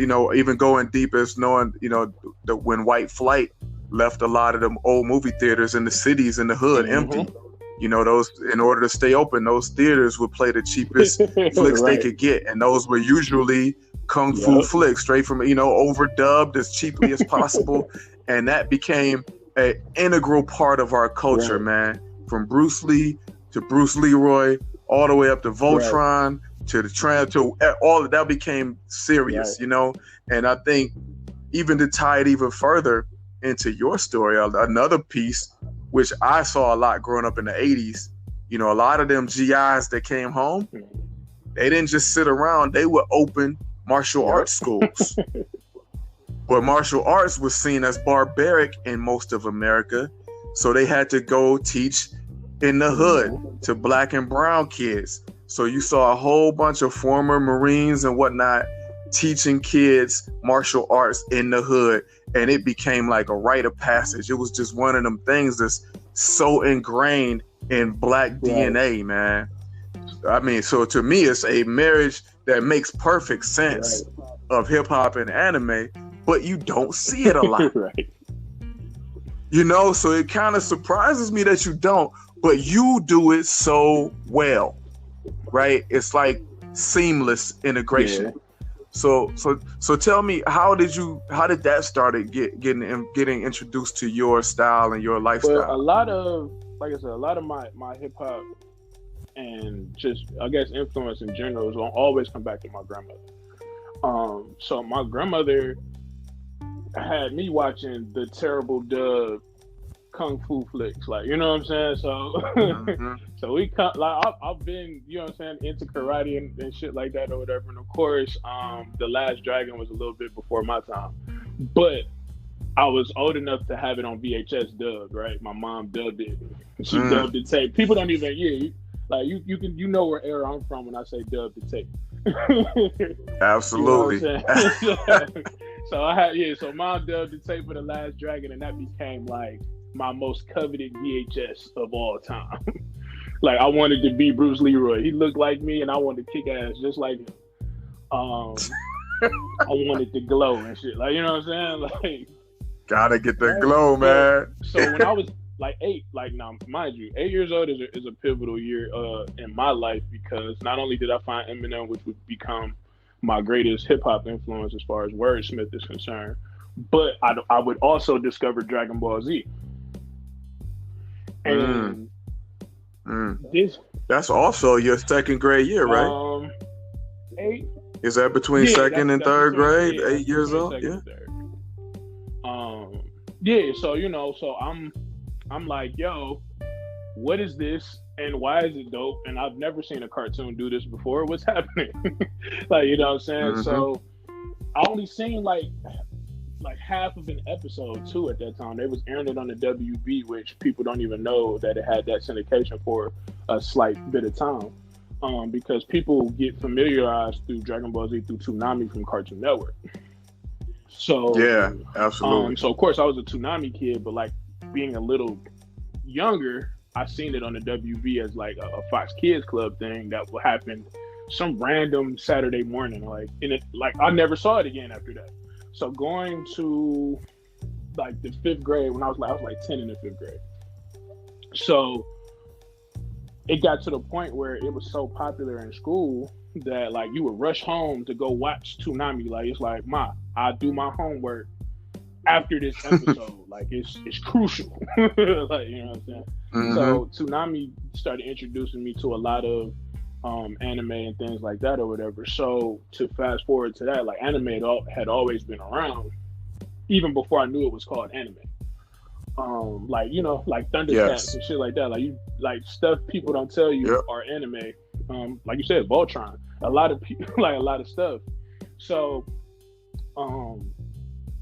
going deep as knowing, you know, when White Flight left a lot of them old movie theaters in the cities in the hood empty. You know, those, in order to stay open, those theaters would play the cheapest flicks they could get, and those were usually kung fu flicks, straight from, overdubbed as cheaply as possible, and that became an integral part of our culture, man. From Bruce Lee to Bruce Leroy, all the way up to Voltron to to all of that became serious, And I think even to tie it even further into your story, another piece, which I saw a lot growing up in the 80s, a lot of them GIs that came home, they didn't just sit around, they would open martial arts schools. But martial arts was seen as barbaric in most of America, so they had to go teach in the hood to black and brown kids. So you saw a whole bunch of former Marines and whatnot teaching kids martial arts in the hood, and it became like a rite of passage. It was just one of them things that's so ingrained in black DNA, man. I mean, so to me, it's a marriage that makes perfect sense of hip hop and anime, but you don't see it a lot. So it kind of surprises me that you don't, but you do it so well, right? It's like seamless integration. So tell me, how did that start getting introduced to your style and your lifestyle? Well, a lot of my hip hop and just, I guess, influence in general is gonna always come back to my grandmother. So my grandmother had me watching the terrible dub kung fu flicks, like, you know what I'm saying? So so we I've been, into karate and shit like that or whatever. And of course, The Last Dragon was a little bit before my time, but I was old enough to have it on VHS dubbed, right? My mom dubbed it. She dubbed the tape. People don't even, you can, where era I'm from when I say dub the tape. Absolutely. So mom dubbed the tape for The Last Dragon, and that became like my most coveted VHS of all time. Like, I wanted to be Bruce Leroy. He looked like me, and I wanted to kick ass just like him. I wanted to glow and shit. Like, you know what I'm saying? Like, gotta get the glow, man. So when I was like 8, now mind you, 8 years old is a pivotal year in my life, because not only did I find Eminem, which would become my greatest hip hop influence as far as wordsmith is concerned, but I would also discover Dragon Ball Z. And that's also your second grade year, right? 8. Is that between second and third grade? 8 years old? Yeah. So I'm like, yo, what is this and why is it dope? And I've never seen a cartoon do this before. What's happening? Like, you know what I'm saying? So I only seen like half of an episode too at that time. They was airing it on the WB, which people don't even know that it had that syndication for a slight bit of time. Because people get familiarized through Dragon Ball Z through Toonami from Cartoon Network. So yeah, absolutely. So of course I was a Toonami kid, but like being a little younger, I seen it on the WB as like a Fox Kids Club thing that would happen some random Saturday morning. I never saw it again after that. So going to like the 5th grade, when I was like 10 in the 5th grade. So it got to the point where it was so popular in school that like you would rush home to go watch Toonami. Like, it's like, Ma, I do my homework after this episode. Like, it's crucial. Like, you know what I'm saying? So Toonami started introducing me to a lot of anime and things like that or whatever. So to fast forward to that, like, anime had always been around even before I knew it was called anime. Like, like Thundercats and shit like that. Like stuff people don't tell you are anime. Like you said, Voltron. A lot of people, like a lot of stuff. So,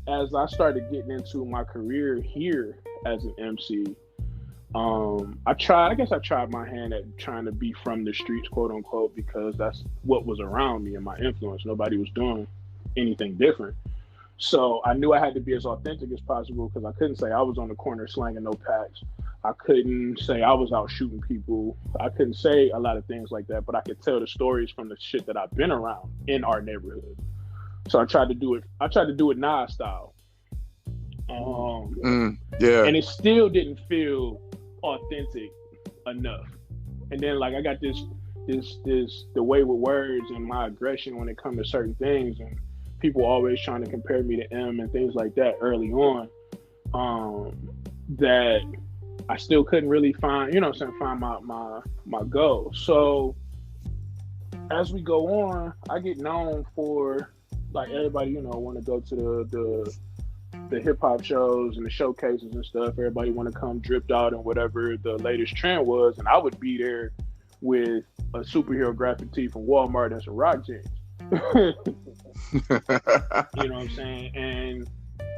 as I started getting into my career here as an MC, I tried my hand at trying to be from the streets, quote unquote, because that's what was around me and my influence. Nobody was doing anything different. So I knew I had to be as authentic as possible, because I couldn't say I was on the corner slanging no packs. I couldn't say I was out shooting people. I couldn't say a lot of things like that, but I could tell the stories from the shit that I've been around in our neighborhood. So I tried to do it Nas style. And it still didn't feel authentic enough. And then like I got this the way with words and my aggression when it comes to certain things, and people always trying to compare me to M and things like that early on, that I still couldn't really find, find my goal. So as we go on, I get known for, like, everybody, want to go to the hip hop shows and the showcases and stuff. Everybody want to come dripped out and whatever the latest trend was, and I would be there with a superhero graphic tee from Walmart and some rock jeans. You know what I'm saying? And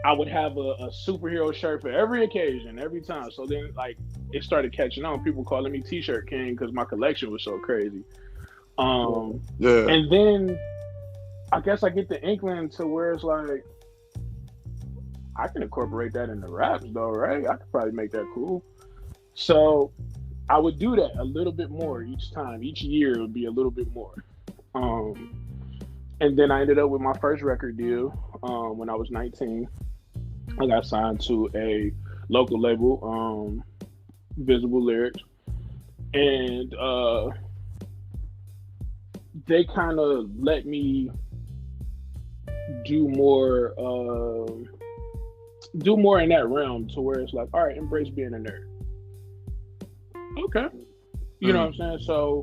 I would have a superhero shirt for every occasion, every time. So then, like, it started catching on. People calling me T-shirt King because my collection was so crazy. Yeah. And then I guess I get the inkling to where it's like, I can incorporate that in the raps though, right? I could probably make that cool. So I would do that a little bit more each time. Each year it would be a little bit more. And then I ended up with my first record deal when I was 19. I got signed to a local label, Visible Lyrics. And they kind of let me do more in that realm, to where it's like, all right, embrace being a nerd. Okay. You know what I'm saying? So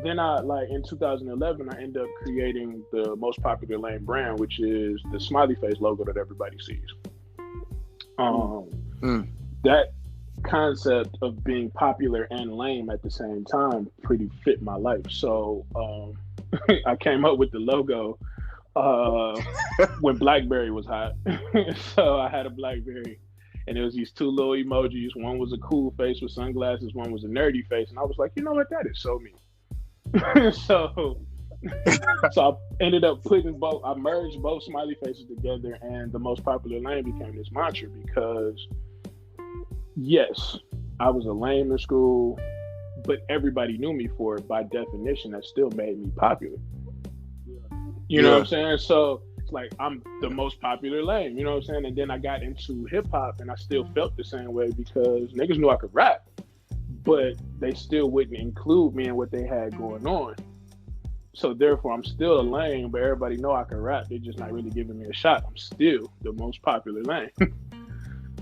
then I, like, in 2011, I ended up creating the most popular lame brand, which is the smiley face logo that everybody sees. That concept of being popular and lame at the same time pretty fit my life. So I came up with the logo when BlackBerry was hot. So I had a BlackBerry, and it was these two little emojis. One was a cool face with sunglasses, one was a nerdy face, and I was like, you know what, that is so me. so I ended up putting both. I merged both smiley faces together, and the most popular lame became this mantra, because yes, I was a lame in school, but everybody knew me for it. By definition, that still made me popular. You know what I'm saying? So it's like, I'm the most popular lame, you know what I'm saying? And then I got into hip hop, and I still felt the same way, because niggas knew I could rap, but they still wouldn't include me in what they had going on. So therefore, I'm still a lame, but everybody know I can rap. They're just not really giving me a shot. I'm still the most popular lame.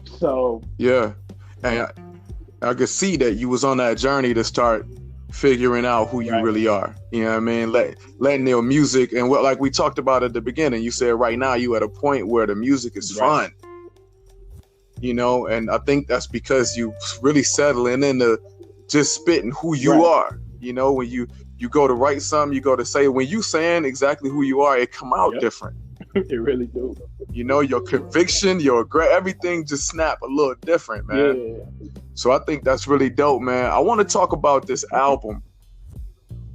So yeah, and I could see that you was on that journey to start figuring out who you really are. You know what I mean? Letting your music, and what, like we talked about at the beginning, you said right now you at a point where the music is fun. And I think that's because you really settling into just spitting who you are. When you go to write something, you go to say, when you saying exactly who you are, it come out different. It really do. Your conviction, everything just snap a little different, man. Yeah. So I think that's really dope, man. I want to talk about this album,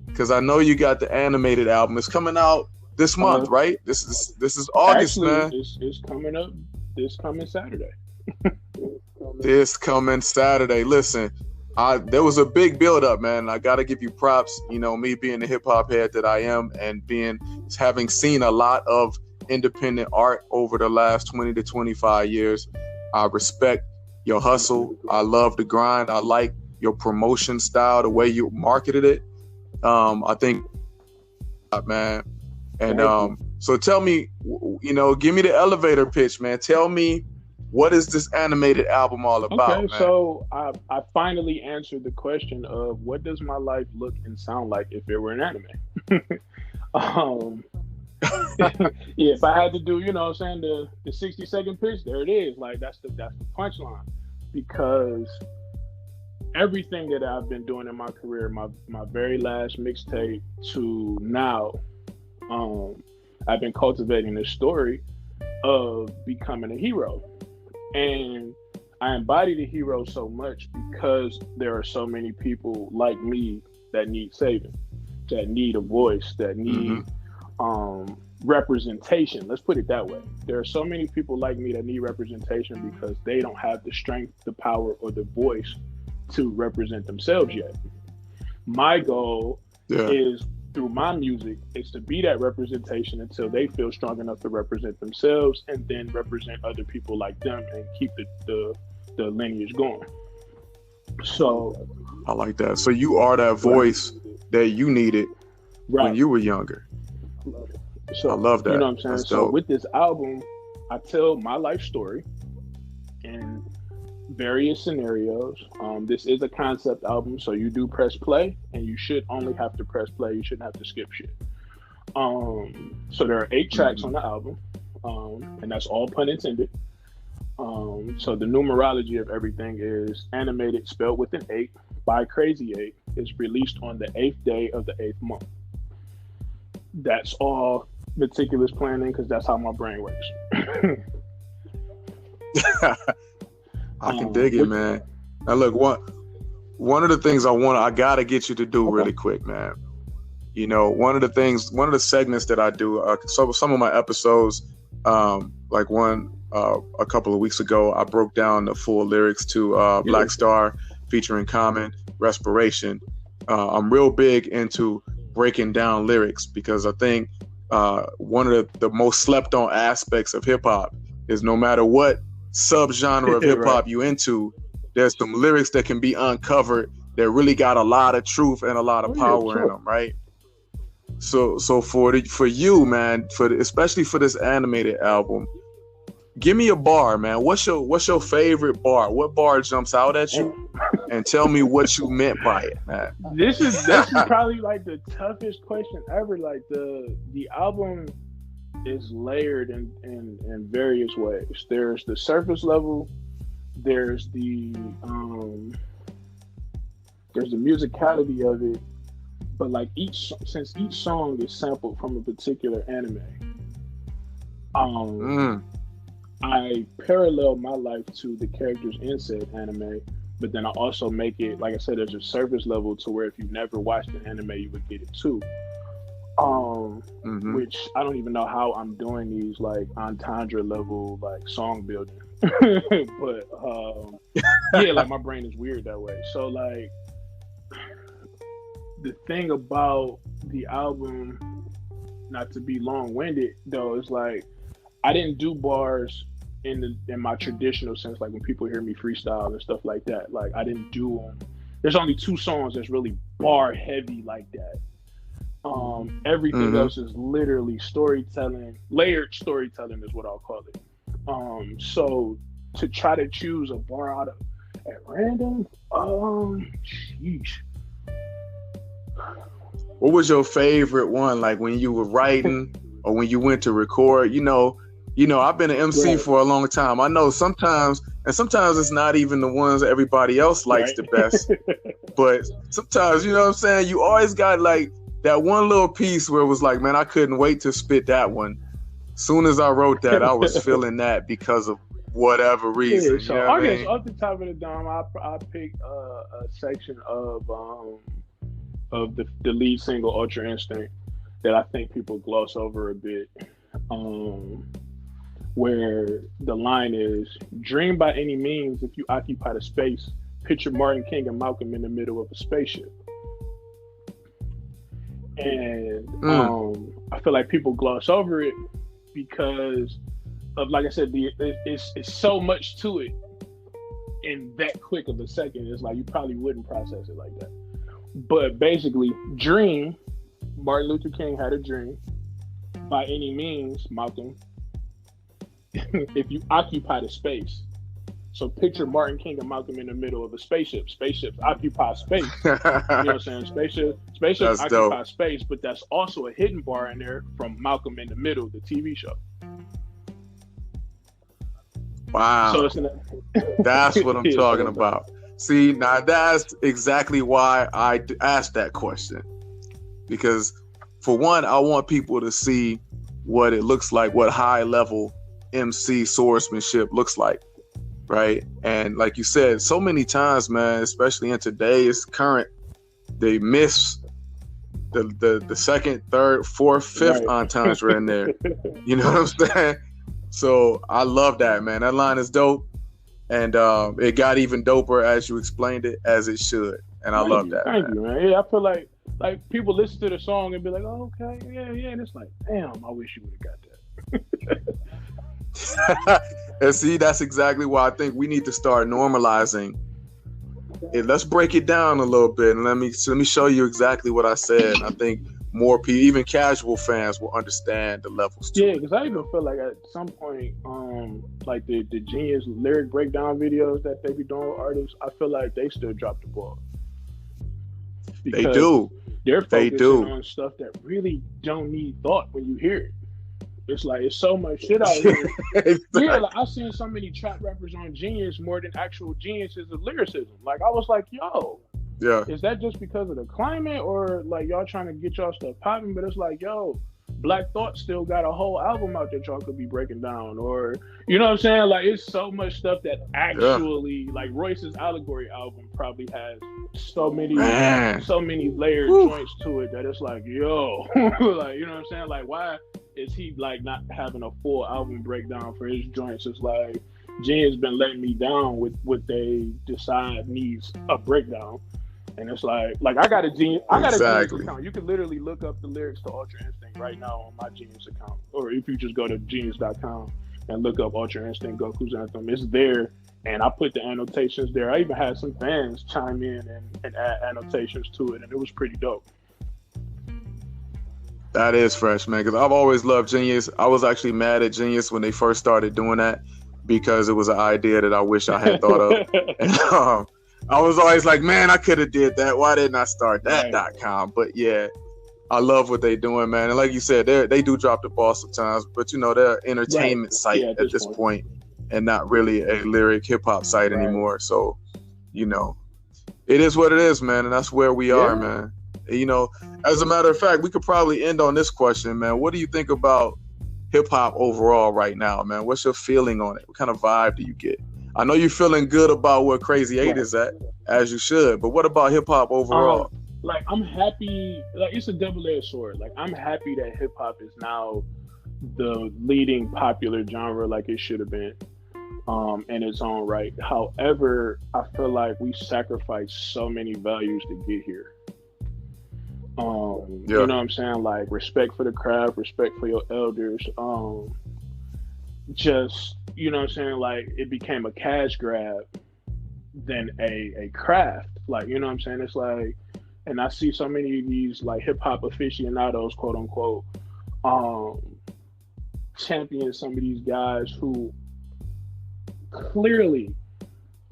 because I know you got the animated album. It's coming out this month, right? This is August. Actually, man. It's coming up this coming Saturday. This coming Saturday. Listen, there was a big build up, man. I got to give you props. Me being the hip hop head that I am, and having seen a lot of independent art over the last 20 to 25 years, I respect your hustle. I love the grind. I like your promotion style, the way you marketed it. I think, man. And so tell me, give me the elevator pitch, man. Tell me, what is this animated album all about, man? So I finally answered the question of, what does my life look and sound like if it were an anime? Yeah, if I had to do, the 60-second pitch, there it is. Like, that's the punchline. Because everything that I've been doing in my career, my very last mixtape to now, I've been cultivating this story of becoming a hero. And I embody the hero so much because there are so many people like me that need saving, that need a voice, that need representation. Let's put it that way. There are so many people like me that need representation because they don't have the strength, the power, or the voice to represent themselves yet. My goal is, through my music, is to be that representation until they feel strong enough to represent themselves, and then represent other people like them and keep the lineage going. So I like that. So you are that voice that you needed when right. you were younger. I So love you that. know what I'm saying. That's So dope. with this album, I tell my life story in various scenarios. This is a concept album, so you do press play, and you should only have to press play. You shouldn't have to skip shit. So there are 8 tracks on Mhm. the album, and that's all pun intended. So the numerology of everything is animated, spelled with an 8 by Crazy8. Is released on the 8th day of the 8th month. That's all meticulous planning because that's how my brain works. I can dig it, Which man. Now look, one of the things I gotta get you to do okay, really quick, man. You know, one of the segments that I do, so some of my episodes, like one a couple of weeks ago, I broke down the full lyrics to yeah, Black Star featuring Common, Respiration. I'm real big into breaking down lyrics because I think one of the most slept on aspects of hip hop is no matter what subgenre of hip right. hop you into, there's some lyrics that can be uncovered that really got a lot of truth and a lot of Oh yeah, power in sure. them, right? So for you, man, especially for this animated album, give me a bar, man. What's your favorite bar? What bar jumps out at you? Damn. And tell me what you meant by it, man. This is probably like the toughest question ever. Like the album is layered in various ways. There's the surface level. There's there's the musicality of it. But like since each song is sampled from a particular anime, um, Mm. I parallel my life to the characters in said anime, but then I also make it, like I said, there's a surface level to where if you never watched the anime, you would get it too. Mm-hmm. Which I don't even know how I'm doing these like entendre level like song building, but yeah, like my brain is weird that way. So like the thing about the album, not to be long winded though, is like I didn't do bars in my traditional sense, like when people hear me freestyle and stuff like that. Like I didn't do them. There's only 2 songs that's really bar heavy like that. Everything Mm-hmm. else is literally storytelling. Layered storytelling is what I'll call it. So to try to choose a bar out of at random, sheesh. What was your favorite one? Like when you were writing or when you went to record? I've been an MC Right, for a long time. I know sometimes it's not even the ones that everybody else likes right. the best. But sometimes, you know what I'm saying? You always got like that one little piece where it was like, man, I couldn't wait to spit that one. Soon as I wrote that, I was feeling that because of whatever Yeah, reason. You so know what I I guess mean? off the top of the dome, I picked a section of the lead single Ultra Instinct that I think people gloss over a bit. Um, where the line is dream by any means if you occupy the space. Picture Martin King and Malcolm in the middle of a spaceship. And Mm. I feel like people gloss over it because of, like I said, it's so much to it in that quick of a second. It's like you probably wouldn't process it like that. But basically, dream. Martin Luther King had a dream. By any means, Malcolm, if you occupy the space. So picture Martin King and Malcolm in the middle of a spaceship. Spaceships occupy space. You know what I'm saying? Spaceships That's occupy dope. space, but that's also a hidden bar in there from Malcolm in the Middle, the TV show. So Wow. it's an That's what I'm yeah, talking so it's about. See, now that's exactly why I asked that question. Because for one, I want people to see what it looks like, what high level MC swordsmanship looks like, right? And like you said, so many times, man, especially in today's current, they miss the second, third, fourth, fifth right. entendre in there. You know what I'm saying? So I love that, man. That line is dope. And it got even doper as you explained it, as it should. And I love that, Thank man. you, man. Yeah, I feel like people listen to the song and be like, oh, okay, yeah, yeah, and it's like, damn, I wish you would have got that. And see, that's exactly why I think we need to start normalizing let's break it down a little bit, and let me show you exactly what I said. And I think more people, even casual fans, will understand the levels. Yeah, because I even feel like at some point, like the Genius lyric breakdown videos that they be doing with artists, I feel like they still drop the ball. They do. They're focusing on stuff that really don't need thought when you hear it. It's like, it's so much shit out here. Exactly. Yeah, like I've seen so many trap rappers on Genius more than actual geniuses of lyricism. Like, I was like, yo, yeah, is that just because of the climate, or like y'all trying to get y'all stuff popping? But it's like, yo, Black Thought still got a whole album out that y'all could be breaking down, or you know what I'm saying? Like, it's so much stuff that actually, like Royce's Allegory album probably has so many layered joints to it that it's like, yo, like, you know what I'm saying? Like, why is he like not having a full album breakdown for his joints? It's like, Genius been letting me down with what they decide needs a breakdown. And it's like I got a Genius account. You can literally look up the lyrics to Ultra Instinct right now on my Genius account. Or if you just go to genius.com and look up Ultra Instinct Goku's Anthem, it's there. And I put the annotations there. I even had some fans chime in and add annotations to it, and it was pretty dope. That is fresh, man, because I've always loved Genius. I was actually mad at Genius when they first started doing that, because it was an idea that I wish I had thought of. And, I was always like, man, I could have did that. Why didn't I start that.com? But yeah, I love what they're doing, man. And like you said, they do drop the ball sometimes, but you know, they're an entertainment site at this point and not really a lyric hip hop site anymore. So, you know, it is what it is, man. And that's where we are, man. You know, as a matter of fact, we could probably end on this question, man. What do you think about hip hop overall right now, man? What's your feeling on it? What kind of vibe do you get? I know you're feeling good about where Crazy8 is at, as you should, but what about hip hop overall? Like, I'm happy. Like, it's a double-edged sword. Like, I'm happy that hip hop is now the leading popular genre, like it should have been, in its own right. However, I feel like we sacrificed so many values to get here. You know what I'm saying? Like, respect for the craft, respect for your elders. Just, you know what I'm saying? Like, it became a cash grab than a craft. Like, you know what I'm saying? It's like, and I see so many of these like hip hop aficionados, quote unquote, champion some of these guys who clearly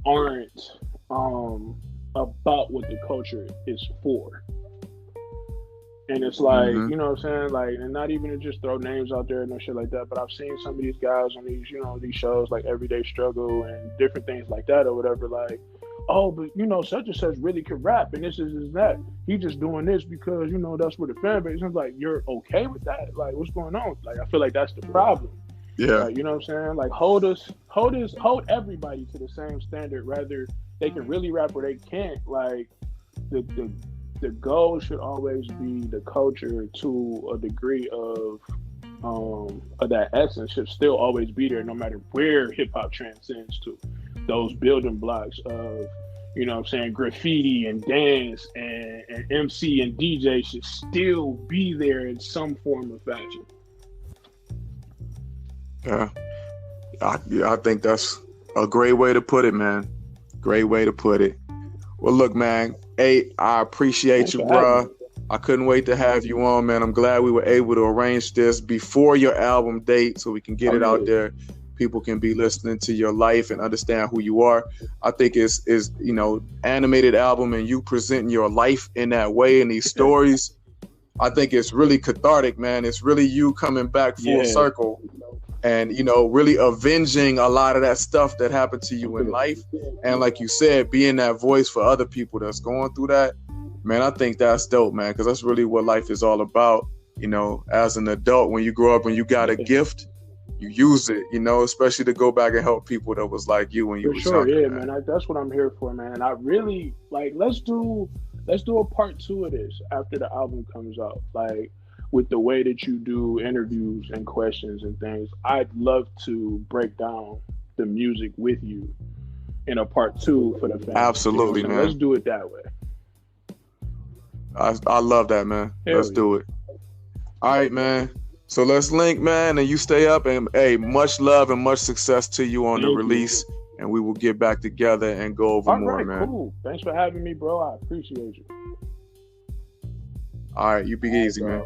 aren't about what the culture is for. And it's like, you know what I'm saying? Like, and not even to just throw names out there and no shit like that, but I've seen some of these guys on these, you know, these shows like Everyday Struggle and different things like that or whatever, like, oh, but you know, such and such really could rap and this is that. He just doing this because, you know, that's where the fan base is. Like, you're okay with that? Like, what's going on? Like, I feel like that's the problem. Yeah. Like, you know what I'm saying? Like, hold everybody to the same standard, rather they can really rap or they can't. Like, the goal should always be the culture to a degree of that essence should still always be there, no matter where hip hop transcends to. Those building blocks of, you know what I'm saying, graffiti and dance and MC and DJ should still be there in some form of fashion. Yeah, I think that's a great way to put it, man. Great way to put it. Well, look, man, I appreciate you, bruh. I couldn't wait to have you on, man. I'm glad we were able to arrange this before your album date so we can get it out there. People can be listening to your life and understand who you are. I think is you know, animated album and you presenting your life in that way in these stories. I think it's really cathartic, man. It's really you coming back full circle and, you know, really avenging a lot of that stuff that happened to you in life. And like you said, being that voice for other people that's going through that, man, I think that's dope, man, because that's really what life is all about. You know, as an adult, when you grow up and you got a gift, you use it, you know, especially to go back and help people that was like you when you were younger. Yeah, man. That's what I'm here for, man. I really, like, let's do a part 2 of this after the album comes out. Like, with the way that you do interviews and questions and things, I'd love to break down the music with you in a part 2 for the fans. Absolutely, you know, man. Let's do it that way. I love that, man. Let's do it. All right, man. So let's link, man, and you stay up. And hey, much love and much success to you on the release. and we will get back together and go over All more, right, man. cool. Thanks for having me, bro. I appreciate you. All right, you be easy, man.